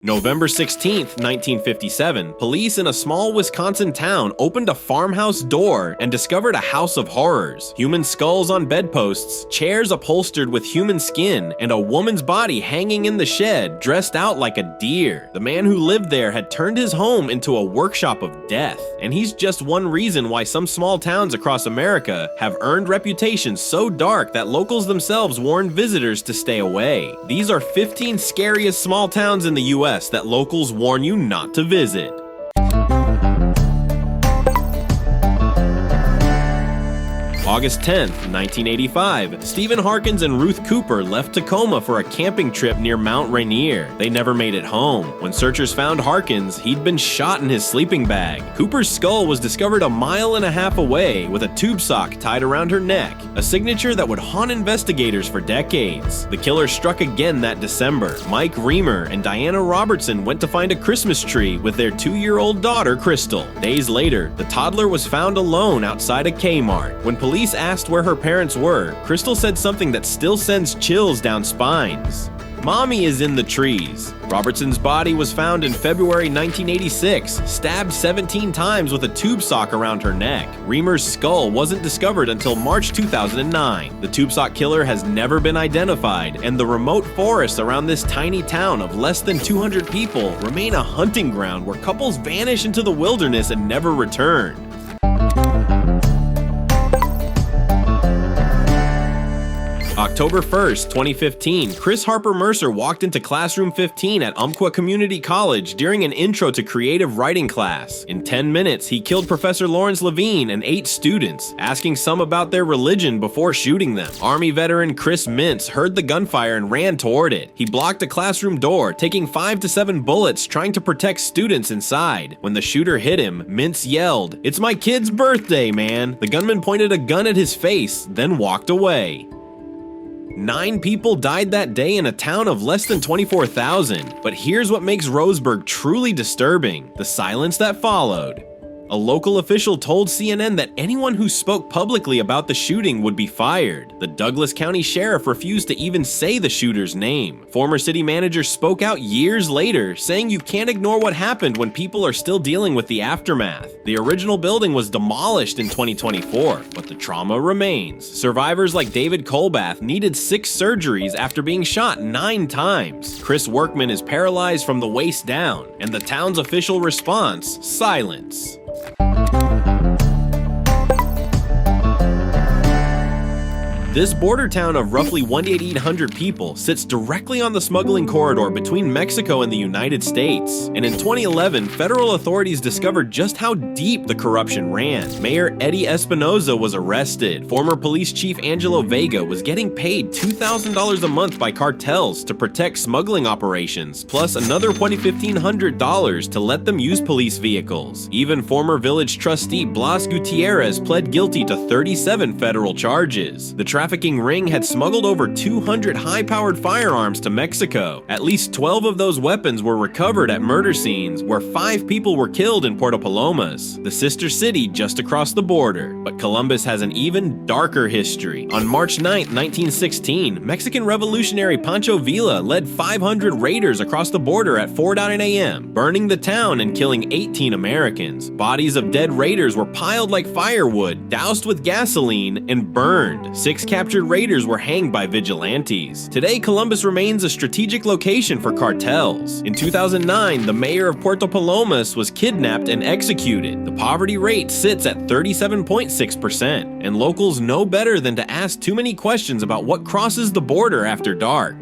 November 16, 1957, police in a small Wisconsin town opened a farmhouse door and discovered a house of horrors. Human skulls on bedposts, chairs upholstered with human skin, and a woman's body hanging in the shed, dressed out like a deer. The man who lived there had turned his home into a workshop of death, and he's just one reason why some small towns across America have earned reputations so dark that locals themselves warn visitors to stay away. These are 15 scariest small towns in the US that locals warn you not to visit. August 10th, 1985, Stephen Harkins and Ruth Cooper left Tacoma for a camping trip near Mount Rainier. They never made it home. When searchers found Harkins, he'd been shot in his sleeping bag. Cooper's skull was discovered 1.5 miles away with a tube sock tied around her neck, a signature that would haunt investigators for decades. The killer struck again that December. Mike Reamer and Diana Robertson went to find a Christmas tree with their 2-year-old daughter, Crystal. Days later, the toddler was found alone outside a Kmart. When police asked where her parents were, Crystal said something that still sends chills down spines. "Mommy is in the trees." Robertson's body was found in February 1986, stabbed 17 times with a tube sock around her neck. Reamer's skull wasn't discovered until March 2009. The tube sock killer has never been identified, and the remote forests around this tiny town of less than 200 people remain a hunting ground where couples vanish into the wilderness and never return. October 1st, 2015, Chris Harper Mercer walked into classroom 15 at Umpqua Community College during an intro to creative writing class. In 10 minutes, he killed Professor Lawrence Levine and 8 students, asking some about their religion before shooting them. Army veteran Chris Mintz heard the gunfire and ran toward it. He blocked a classroom door, taking 5 to 7 bullets trying to protect students inside. When the shooter hit him, Mintz yelled, "It's my kid's birthday, man!" The gunman pointed a gun at his face, then walked away. 9 people died that day in a town of less than 24,000. But here's what makes Roseburg truly disturbing: the silence that followed. A local official told CNN that anyone who spoke publicly about the shooting would be fired. The Douglas County Sheriff refused to even say the shooter's name. Former city manager spoke out years later, saying you can't ignore what happened when people are still dealing with the aftermath. The original building was demolished in 2024, but the trauma remains. Survivors like David Colbath needed 6 surgeries after being shot 9 times. Chris Workman is paralyzed from the waist down, and the town's official response: silence. This border town of roughly 1,800 people sits directly on the smuggling corridor between Mexico and the United States. And in 2011, federal authorities discovered just how deep the corruption ran. Mayor Eddie Espinoza was arrested. Former police chief Angelo Vega was getting paid $2,000 a month by cartels to protect smuggling operations, plus another $2,500 to let them use police vehicles. Even former village trustee Blas Gutierrez pled guilty to 37 federal charges. The trafficking ring had smuggled over 200 high-powered firearms to Mexico. At least 12 of those weapons were recovered at murder scenes, where 5 people were killed in Puerto Palomas, the sister city just across the border. But Columbus has an even darker history. On March 9, 1916, Mexican revolutionary Pancho Villa led 500 raiders across the border at 4:09 a.m., burning the town and killing 18 Americans. Bodies of dead raiders were piled like firewood, doused with gasoline, and burned. 6 captured raiders were hanged by vigilantes. Today, Columbus remains a strategic location for cartels. In 2009, the mayor of Puerto Palomas was kidnapped and executed. The poverty rate sits at 37.6%, and locals know better than to ask too many questions about what crosses the border after dark.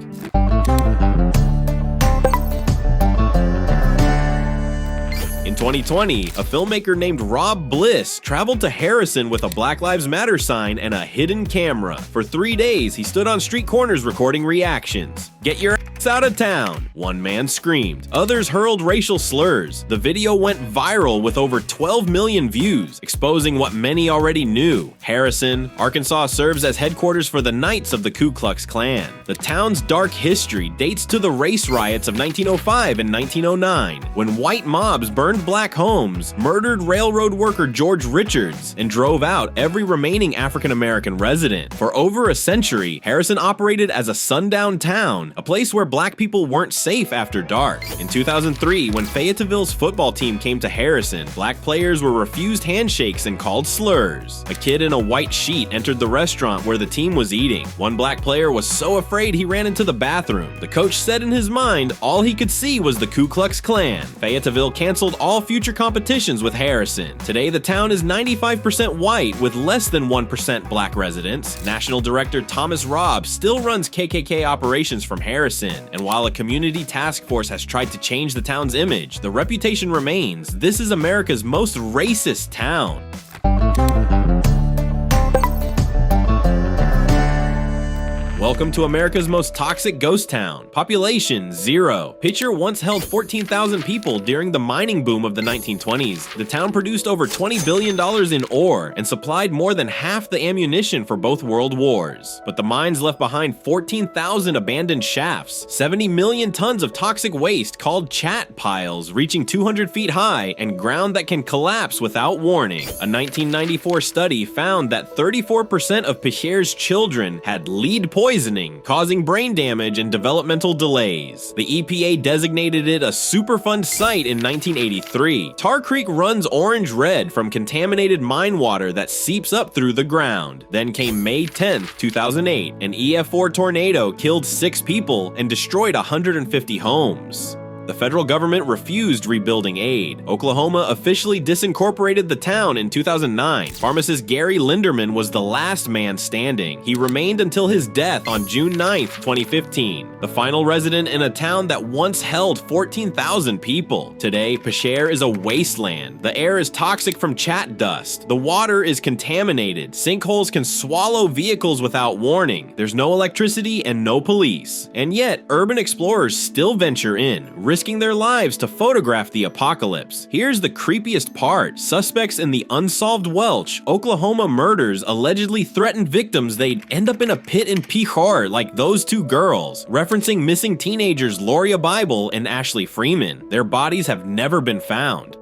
In 2020, a filmmaker named Rob Bliss traveled to Harrison with a Black Lives Matter sign and a hidden camera. For 3 days, he stood on street corners recording reactions. "Get your ass out of town," one man screamed. Others hurled racial slurs. The video went viral with over 12 million views, exposing what many already knew. Harrison, Arkansas serves as headquarters for the Knights of the Ku Klux Klan. The town's dark history dates to the race riots of 1905 and 1909, when white mobs burned black homes, murdered railroad worker George Richards, and drove out every remaining African-American resident. For over a century, Harrison operated as a sundown town, a place where black people weren't safe after dark. In 2003, when Fayetteville's football team came to Harrison, black players were refused handshakes and called slurs. A kid in a white sheet entered the restaurant where the team was eating. One black player was so afraid he ran into the bathroom. The coach said in his mind all he could see was the Ku Klux Klan. Fayetteville canceled all future competitions with Harrison. Today, the town is 95% white with less than 1% black residents. National Director Thomas Robb still runs KKK operations from Harrison, and while a community task force has tried to change the town's image, the reputation remains. This is America's most racist town. Welcome to America's most toxic ghost town. Population 0. Pitcher once held 14,000 people during the mining boom of the 1920s. The town produced over $20 billion in ore and supplied more than half the ammunition for both world wars. But the mines left behind 14,000 abandoned shafts, 70 million tons of toxic waste called chat piles reaching 200 feet high, and ground that can collapse without warning. A 1994 study found that 34% of Pitcher's children had lead poisoning, causing brain damage and developmental delays. The EPA designated it a Superfund site in 1983. Tar Creek runs orange-red from contaminated mine water that seeps up through the ground. Then came May 10, 2008. An EF4 tornado killed 6 people and destroyed 150 homes. The federal government refused rebuilding aid. Oklahoma officially disincorporated the town in 2009. Pharmacist Gary Linderman was the last man standing. He remained until his death on June 9, 2015. The final resident in a town that once held 14,000 people. Today, Pitcher is a wasteland. The air is toxic from chat dust. The water is contaminated. Sinkholes can swallow vehicles without warning. There's no electricity and no police. And yet, urban explorers still venture in, risking their lives to photograph the apocalypse. Here's the creepiest part. Suspects in the unsolved Welch, Oklahoma murders allegedly threatened victims they'd end up in a pit in Pitcher like those 2 girls, referencing missing teenagers Loria Bible and Ashley Freeman. Their bodies have never been found.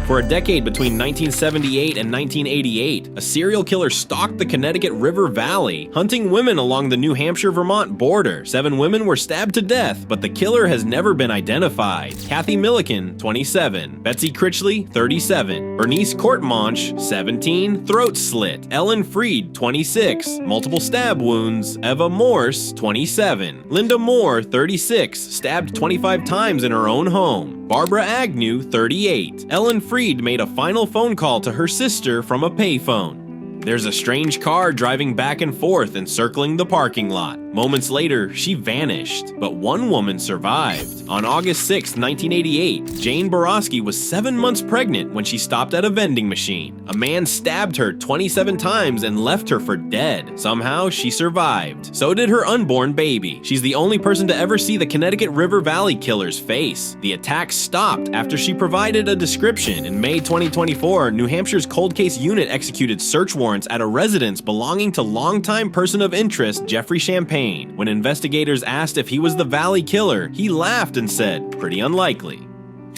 For a decade between 1978 and 1988, a serial killer stalked the Connecticut River Valley, hunting women along the New Hampshire-Vermont border. 7 women were stabbed to death, but the killer has never been identified. Kathy Milliken, 27. Betsy Critchley, 37. Bernice Courtemanche, 17. Throat slit. Ellen Freed, 26. Multiple stab wounds. Eva Morse, 27. Linda Moore, 36. Stabbed 25 times in her own home. Barbara Agnew, 38. Ellen Freed made a final phone call to her sister from a payphone. There's a strange car driving back and forth and circling the parking lot. Moments later, she vanished, but one woman survived. On August 6, 1988, Jane Borowski was 7 months pregnant when she stopped at a vending machine. A man stabbed her 27 times and left her for dead. Somehow, she survived. So did her unborn baby. She's the only person to ever see the Connecticut River Valley killer's face. The attack stopped after she provided a description. In May 2024, New Hampshire's cold case unit executed search warrants at a residence belonging to longtime person of interest Jeffrey Champagne. When investigators asked if he was the Valley killer, he laughed and said, "Pretty unlikely."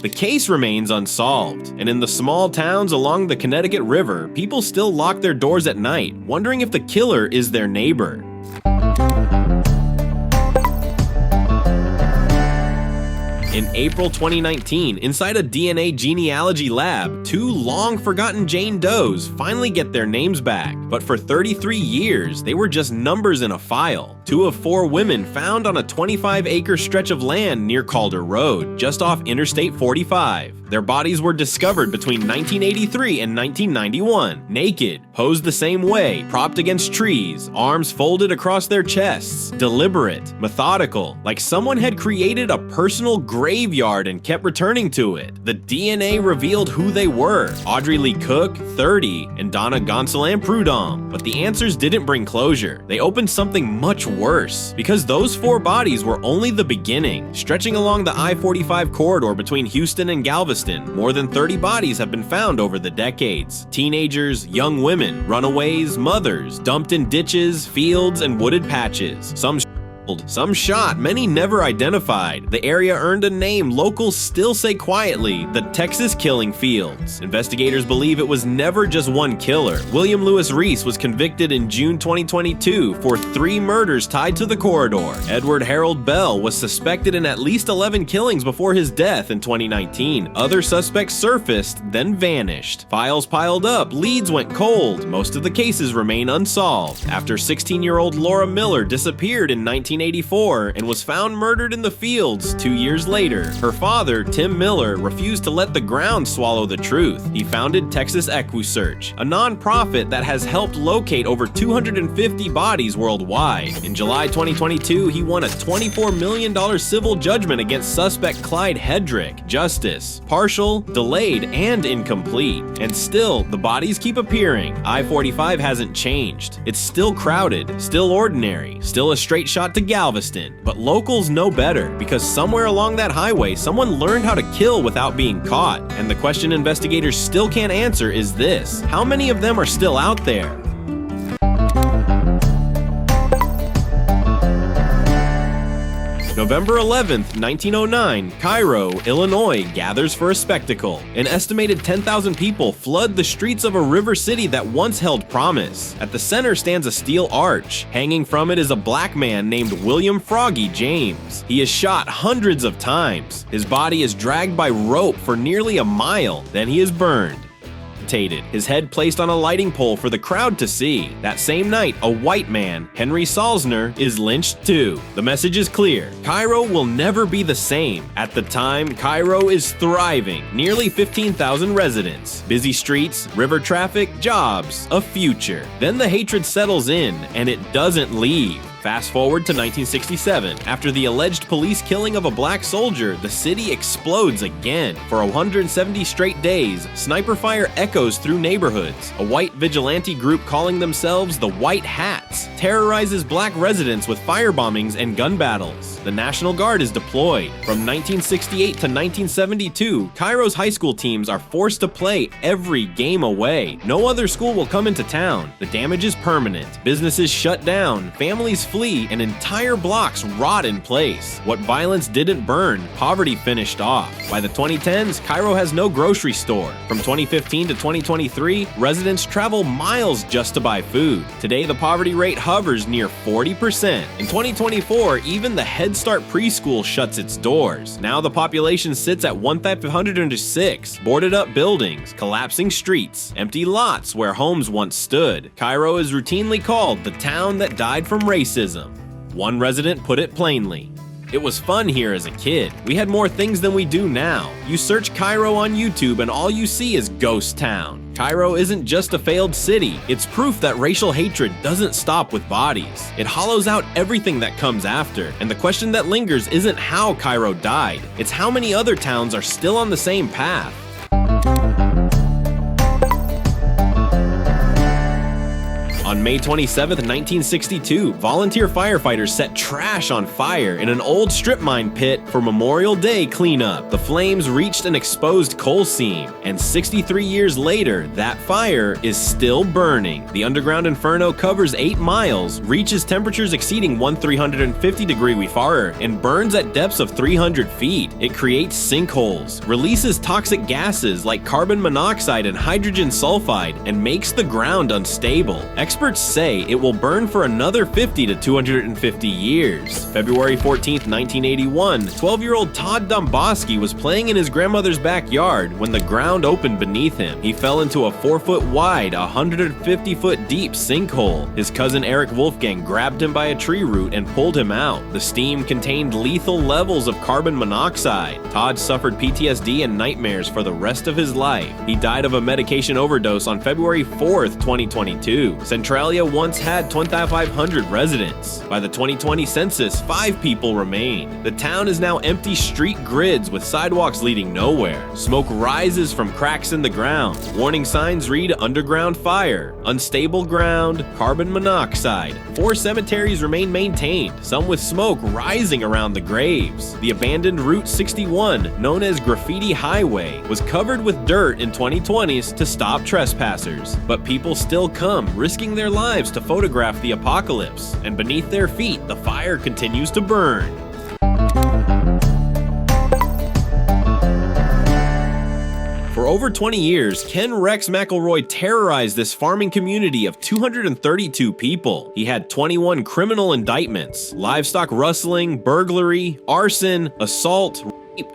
The case remains unsolved, and in the small towns along the Connecticut River, people still lock their doors at night, wondering if the killer is their neighbor. In April 2019, inside a DNA genealogy lab, 2 long-forgotten Jane Does finally get their names back. But for 33 years, they were just numbers in a file. 2 of 4 women found on a 25-acre stretch of land near Calder Road, just off Interstate 45. Their bodies were discovered between 1983 and 1991, naked, posed the same way, propped against trees, arms folded across their chests, deliberate, methodical, like someone had created a personal graveyard and kept returning to it. The DNA revealed who they were: Audrey Lee Cook, 30, and Donna Gonsalam Prudhomme. But the answers didn't bring closure. They opened something much worse, because those 4 bodies were only the beginning. Stretching along the I-45 corridor between Houston and Galveston, more than 30 bodies have been found over the decades. Teenagers, young women, runaways, mothers, dumped in ditches, fields, and wooded patches. Some Some shot, many never identified. The area earned a name locals still say quietly, the Texas Killing Fields. Investigators believe it was never just one killer. William Lewis Reese was convicted in June 2022 for 3 murders tied to the corridor. Edward Harold Bell was suspected in at least 11 killings before his death in 2019. Other suspects surfaced, then vanished. Files piled up, leads went cold. Most of the cases remain unsolved. After 16-year-old Laura Miller disappeared in 1984 and was found murdered in the fields 2 years later, her father, Tim Miller, refused to let the ground swallow the truth. He founded Texas EquiSearch, a non-profit that has helped locate over 250 bodies worldwide. In July 2022, he won a $24 million civil judgment against suspect Clyde Hedrick. Justice, partial, delayed, and incomplete. And still, the bodies keep appearing. I-45 hasn't changed. It's still crowded, still ordinary, still a straight shot to Galveston. But locals know better, because somewhere along that highway, someone learned how to kill without being caught. And the question investigators still can't answer is this: how many of them are still out there? November 11th, 1909, Cairo, Illinois gathers for a spectacle. An estimated 10,000 people flood the streets of a river city that once held promise. At the center stands a steel arch. Hanging from it is a black man named William Froggy James. He is shot hundreds of times. His body is dragged by rope for nearly a mile. Then he is burned. His head placed on a lighting pole for the crowd to see. That same night, a white man, Henry Salzner, is lynched too. The message is clear: Cairo will never be the same. At the time, Cairo is thriving. Nearly 15,000 residents, busy streets, river traffic, jobs, a future. Then the hatred settles in, and it doesn't leave. Fast forward to 1967. After the alleged police killing of a black soldier, the city explodes again. For 170 straight days, sniper fire echoes through neighborhoods. A white vigilante group calling themselves the White Hats terrorizes black residents with firebombings and gun battles. The National Guard is deployed. From 1968 to 1972, Cairo's high school teams are forced to play every game away. No other school will come into town. The damage is permanent. Businesses shut down, families flee, and entire blocks rot in place. What violence didn't burn, poverty finished off. By the 2010s, Cairo has no grocery store. From 2015 to 2023, residents travel miles just to buy food. Today, the poverty rate hovers near 40%. In 2024, even the Head Start preschool shuts its doors. Now the population sits at 1,506, boarded up buildings, collapsing streets, empty lots where homes once stood. Cairo is routinely called the town that died from racism. One resident put it plainly: "It was fun here as a kid. We had more things than we do now. You search Cairo on YouTube and all you see is Ghost Town." Cairo isn't just a failed city, it's proof that racial hatred doesn't stop with bodies. It hollows out everything that comes after, and the question that lingers isn't how Cairo died, it's how many other towns are still on the same path. On May 27, 1962, volunteer firefighters set trash on fire in an old strip mine pit for Memorial Day cleanup. The flames reached an exposed coal seam, and 63 years later, that fire is still burning. The underground inferno covers 8 miles, reaches temperatures exceeding 350-degree Fahrenheit, and burns at depths of 300 feet. It creates sinkholes, releases toxic gases like carbon monoxide and hydrogen sulfide, and makes the ground unstable. Experts say it will burn for another 50 to 250 years. February 14, 1981, 12-year-old Todd Domboski was playing in his grandmother's backyard when the ground opened beneath him. He fell into a 4-foot-wide, 150-foot-deep sinkhole. His cousin Eric Wolfgang grabbed him by a tree root and pulled him out. The steam contained lethal levels of carbon monoxide. Todd suffered PTSD and nightmares for the rest of his life. He died of a medication overdose on February 4, 2022. Centralia once had 2,500 residents. By the 2020 census, 5 people remain. The town is now empty street grids with sidewalks leading nowhere. Smoke rises from cracks in the ground. Warning signs read underground fire, unstable ground, carbon monoxide. 4 cemeteries remain maintained, some with smoke rising around the graves. The abandoned Route 61, known as Graffiti Highway, was covered with dirt in 2020s to stop trespassers. But people still come, risking their their lives to photograph the apocalypse, and beneath their feet, the fire continues to burn. For over 20 years, Ken Rex McElroy terrorized this farming community of 232 people. He had 21 criminal indictments: livestock rustling, burglary, arson, assault,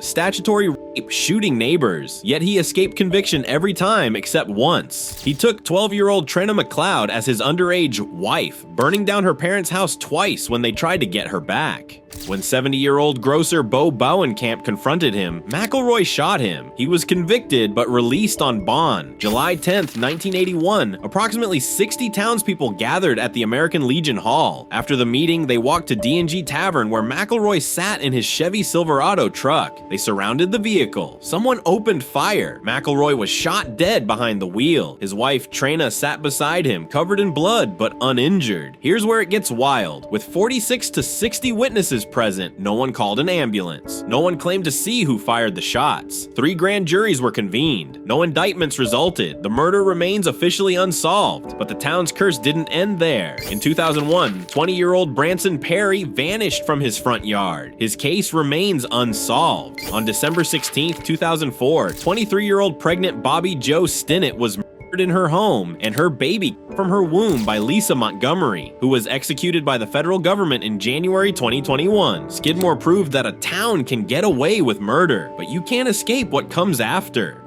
statutory rape, shooting neighbors. Yet he escaped conviction every time except once. He took 12-year-old Trina McLeod as his underage wife, burning down her parents' house twice when they tried to get her back. When 70-year-old grocer Bo Bauenkamp confronted him, McElroy shot him. He was convicted but released on bond. July 10th, 1981, approximately 60 townspeople gathered at the American Legion Hall. After the meeting, they walked to D&G Tavern where McElroy sat in his Chevy Silverado truck. They surrounded the vehicle. Someone opened fire. McElroy was shot dead behind the wheel. His wife Trina sat beside him, covered in blood but uninjured. Here's where it gets wild. With 46 to 60 witnesses present, no one called an ambulance. No one claimed to see who fired the shots. 3 grand juries were convened. No indictments resulted. The murder remains officially unsolved. But the town's curse didn't end there. In 2001, 20-year-old Branson Perry vanished from his front yard. His case remains unsolved. On December 16, 2004, 23-year-old pregnant Bobby Jo Stinnett was murdered in her home, and her baby from her womb by Lisa Montgomery, who was executed by the federal government in January 2021. Skidmore proved that a town can get away with murder, but you can't escape what comes after.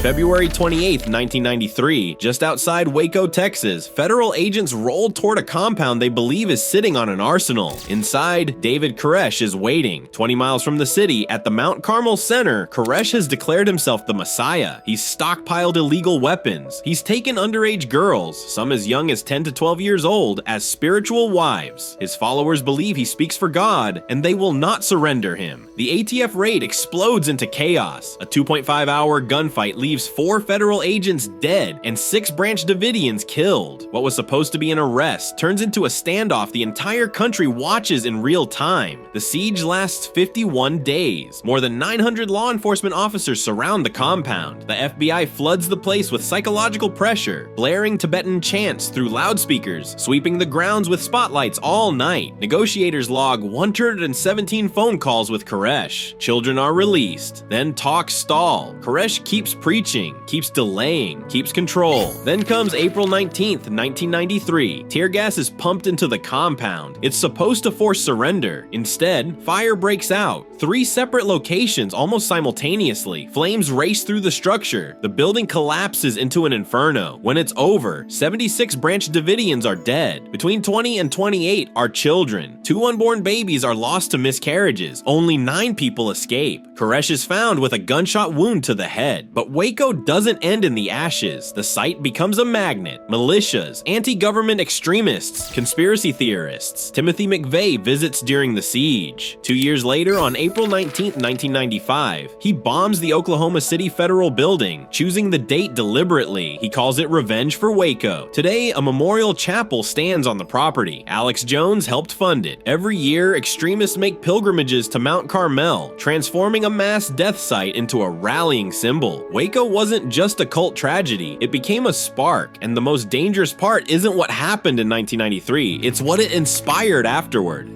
February 28, 1993, just outside Waco, Texas, federal agents rolled toward a compound they believe is sitting on an arsenal. Inside, David Koresh is waiting. 20 miles from the city, at the Mount Carmel Center, Koresh has declared himself the Messiah. He's stockpiled illegal weapons. He's taken underage girls, some as young as 10 to 12 years old, as spiritual wives. His followers believe he speaks for God, and they will not surrender him. The ATF raid explodes into chaos. A 2.5-hour gunfight leaves 4 federal agents dead and 6 Branch Davidians killed. What was supposed to be an arrest turns into a standoff the entire country watches in real time. The siege lasts 51 days. More than 900 law enforcement officers surround the compound. The FBI floods the place with psychological pressure, blaring Tibetan chants through loudspeakers, sweeping the grounds with spotlights all night. Negotiators log 117 phone calls with Koresh. Children are released. Then talks stall. Koresh keeps preaching, keeps delaying, keeps control. Then comes April 19th, 1993. Tear gas is pumped into the compound. It's supposed to force surrender. Instead, fire breaks out. 3 separate locations almost simultaneously. Flames race through the structure. The building collapses into an inferno. When it's over, 76 Branch Davidians are dead. Between 20 and 28 are children. 2 unborn babies are lost to miscarriages. Only 9 people escape. Koresh is found with a gunshot wound to the head. But Waco doesn't end in the ashes. The site becomes a magnet. Militias, anti-government extremists, conspiracy theorists. Timothy McVeigh visits during the siege. 2 years later, on April 19, 1995, he bombs the Oklahoma City Federal Building, choosing the date deliberately. He calls it Revenge for Waco. Today, a memorial chapel stands on the property. Alex Jones helped fund it. Every year, extremists make pilgrimages to Mount Carmel, transforming a mass death site into a rallying symbol. Waco wasn't just a cult tragedy, it became a spark, and the most dangerous part isn't what happened in 1993, it's what it inspired afterward.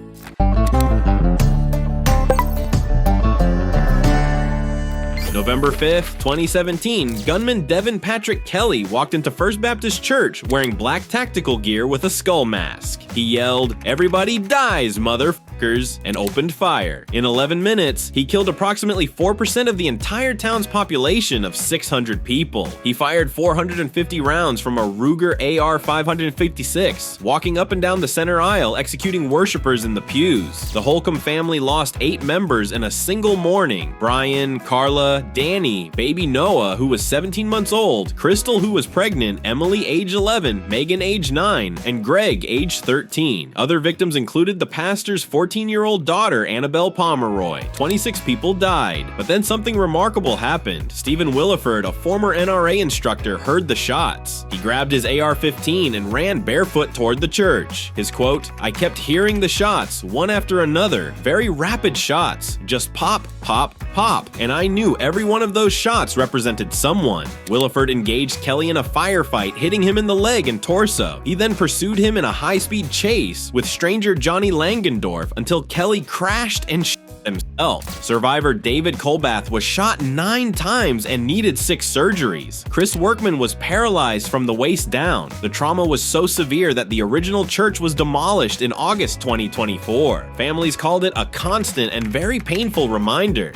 November 5th, 2017, gunman Devin Patrick Kelly walked into First Baptist Church wearing black tactical gear with a skull mask. He yelled, "Everybody dies, motherfuckers," and opened fire. In 11 minutes, he killed approximately 4% of the entire town's population of 600 people. He fired 450 rounds from a Ruger AR-556, walking up and down the center aisle executing worshipers in the pews. The Holcomb family lost 8 members in a single morning: Brian, Carla, Danny, baby Noah, who was 17 months old, Crystal, who was pregnant, Emily, age 11, Megan, age 9, and Greg, age 13. Other victims included the pastor's 14 14-year-old daughter, Annabelle Pomeroy. 26 people died. But then something remarkable happened. Stephen Williford, a former NRA instructor, heard the shots. He grabbed his AR-15 and ran barefoot toward the church. His quote, "I kept hearing the shots, one after another, very rapid shots, just pop, pop, pop, and I knew every one of those shots represented someone." Williford engaged Kelly in a firefight, hitting him in the leg and torso. He then pursued him in a high-speed chase with stranger Johnny Langendorf until Kelly crashed and himself. Survivor David Colbath was shot 9 times and needed 6 surgeries. Chris Workman was paralyzed from the waist down. The trauma was so severe that the original church was demolished in August 2024. Families called it a constant and very painful reminder.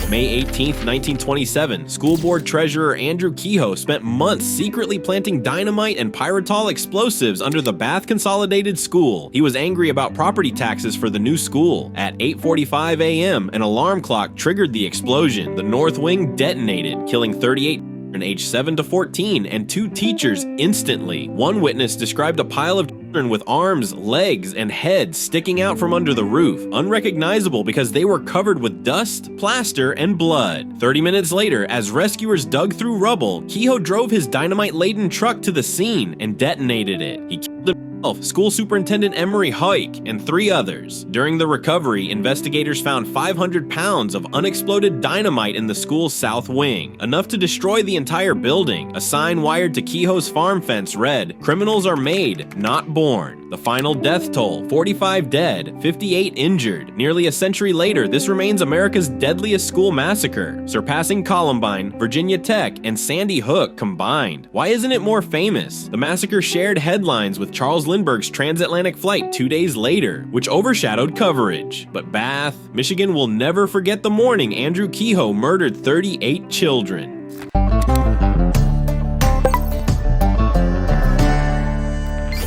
May 18, 1927, school board treasurer Andrew Kehoe spent months secretly planting dynamite and pyrotol explosives under the Bath Consolidated School. He was angry about property taxes for the new school. At 8:45 a.m., an alarm clock triggered the explosion. The north wing detonated, killing 38 aged 7 to 14 and 2 teachers instantly. One witness described a pile of children with arms, legs, and heads sticking out from under the roof, unrecognizable because they were covered with dust, plaster, and blood. 30 minutes later, as rescuers dug through rubble, Kehoe drove his dynamite-laden truck to the scene and detonated it. He killed himself, School Superintendent Emery Huyck, and 3 others. During the recovery, investigators found 500 pounds of unexploded dynamite in the school's south wing, enough to destroy the entire building. A sign wired to Kehoe's farm fence read, "Criminals are made, not born." The final death toll, 45 dead, 58 injured. Nearly a century later, this remains America's deadliest school massacre, surpassing Columbine, Virginia Tech, and Sandy Hook combined. Why isn't it more famous? The massacre shared headlines with Charles Lindbergh's transatlantic flight 2 days later, which overshadowed coverage. But Bath, Michigan will never forget the morning Andrew Kehoe murdered 38 children.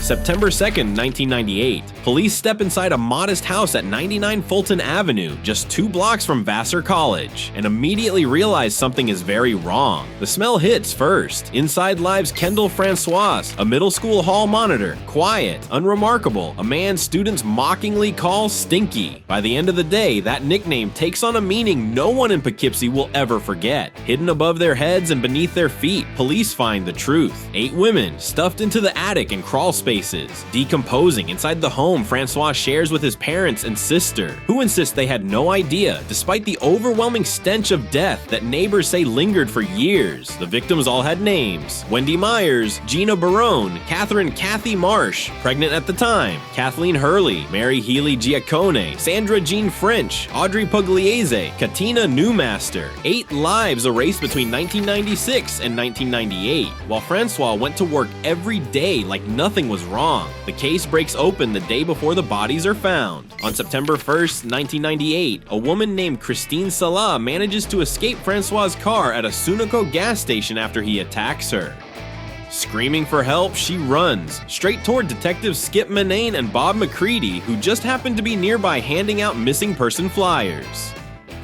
September 2nd, 1998. Police step inside a modest house at 99 Fulton Avenue, just 2 blocks from Vassar College, and immediately realize something is very wrong. The smell hits first. Inside lives Kendall Francois, a middle school hall monitor, quiet, unremarkable, a man students mockingly call Stinky. By the end of the day, that nickname takes on a meaning no one in Poughkeepsie will ever forget. Hidden above their heads and beneath their feet, police find the truth. 8 women stuffed into the attic and crawl spaces, decomposing inside the home Francois shares with his parents and sister, who insist they had no idea, despite the overwhelming stench of death that neighbors say lingered for years. The victims all had names: Wendy Myers, Gina Barone, Catherine Kathy Marsh, pregnant at the time, Kathleen Hurley, Mary Healy Giacone, Sandra Jean French, Audrey Pugliese, Katina Newmaster. 8 lives erased between 1996 and 1998, while Francois went to work every day like nothing was wrong. The case breaks open the day before the bodies are found. On September 1st, 1998, a woman named Christine Salah manages to escape Francois' car at a Sunoco gas station after he attacks her. Screaming for help, she runs straight toward Detectives Skip Manane and Bob McCready, who just happened to be nearby handing out missing person flyers.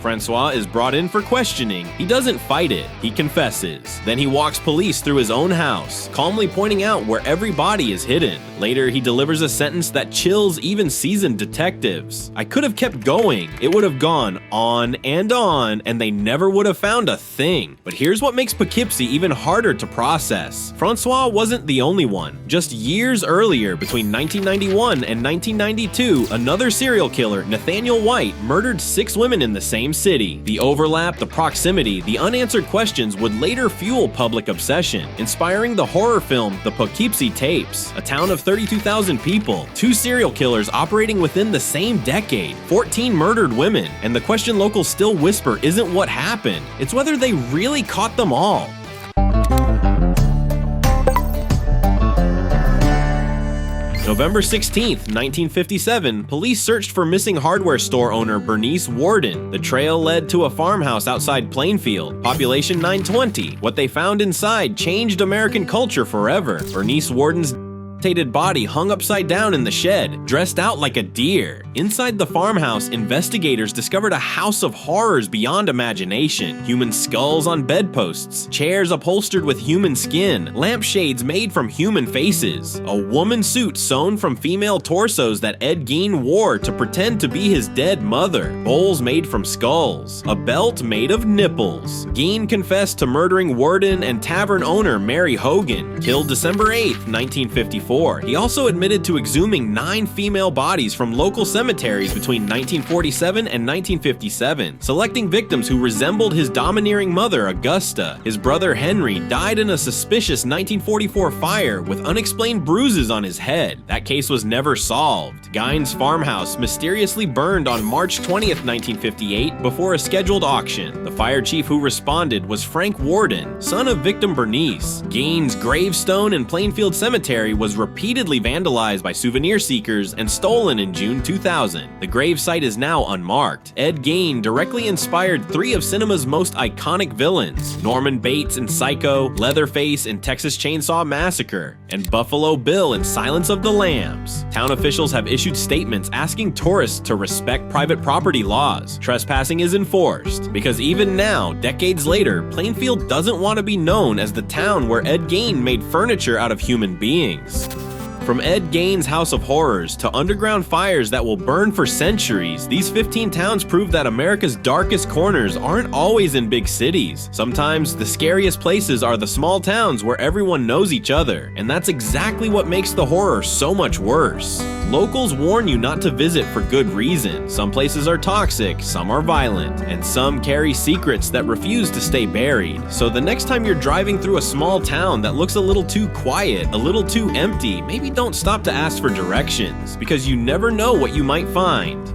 Francois is brought in for questioning. He doesn't fight it, he confesses. Then he walks police through his own house, calmly pointing out where every body is hidden. Later, he delivers a sentence that chills even seasoned detectives. "I could have kept going. It would have gone on, and they never would have found a thing." But here's what makes Poughkeepsie even harder to process. Francois wasn't the only one. Just years earlier, between 1991 and 1992, another serial killer, Nathaniel White, murdered 6 women in the same city. The overlap, the proximity, the unanswered questions would later fuel public obsession, inspiring the horror film The Poughkeepsie Tapes. A town of 32,000 people, 2 serial killers operating within the same decade, 14 murdered women, and the question locals still whisper isn't what happened, it's whether they really caught them all. November 16th, 1957, police searched for missing hardware store owner Bernice Warden. The trail led to a farmhouse outside Plainfield, population 920. What they found inside changed American culture forever. Bernice Warden's decapitated body hung upside down in the shed, dressed out like a deer. Inside the farmhouse, investigators discovered a house of horrors beyond imagination. Human skulls on bedposts, chairs upholstered with human skin, lampshades made from human faces, a woman's suit sewn from female torsos that Ed Gein wore to pretend to be his dead mother, bowls made from skulls, a belt made of nipples. Gein confessed to murdering warden and tavern owner Mary Hogan, killed December 8, 1954. He also admitted to exhuming 9 female bodies from local cemeteries between 1947 and 1957, selecting victims who resembled his domineering mother, Augusta. His brother Henry died in a suspicious 1944 fire with unexplained bruises on his head. That case was never solved. Gein's farmhouse mysteriously burned on March 20th, 1958 before a scheduled auction. The fire chief who responded was Frank Warden, son of victim Bernice. Gein's gravestone in Plainfield Cemetery was repeatedly vandalized by souvenir seekers and stolen in June 2000. The grave site is now unmarked. Ed Gein directly inspired 3 of cinema's most iconic villains: Norman Bates in Psycho, Leatherface in Texas Chainsaw Massacre, and Buffalo Bill in Silence of the Lambs. Town officials have issued statements asking tourists to respect private property laws. Trespassing is enforced, because even now, decades later, Plainfield doesn't want to be known as the town where Ed Gein made furniture out of human beings. From Ed Gein's House of Horrors to underground fires that will burn for centuries, these 15 towns prove that America's darkest corners aren't always in big cities. Sometimes the scariest places are the small towns where everyone knows each other, and that's exactly what makes the horror so much worse. Locals warn you not to visit for good reason. Some places are toxic, some are violent, and some carry secrets that refuse to stay buried. So the next time you're driving through a small town that looks a little too quiet, a little too empty, maybe don't stop to ask for directions, because you never know what you might find.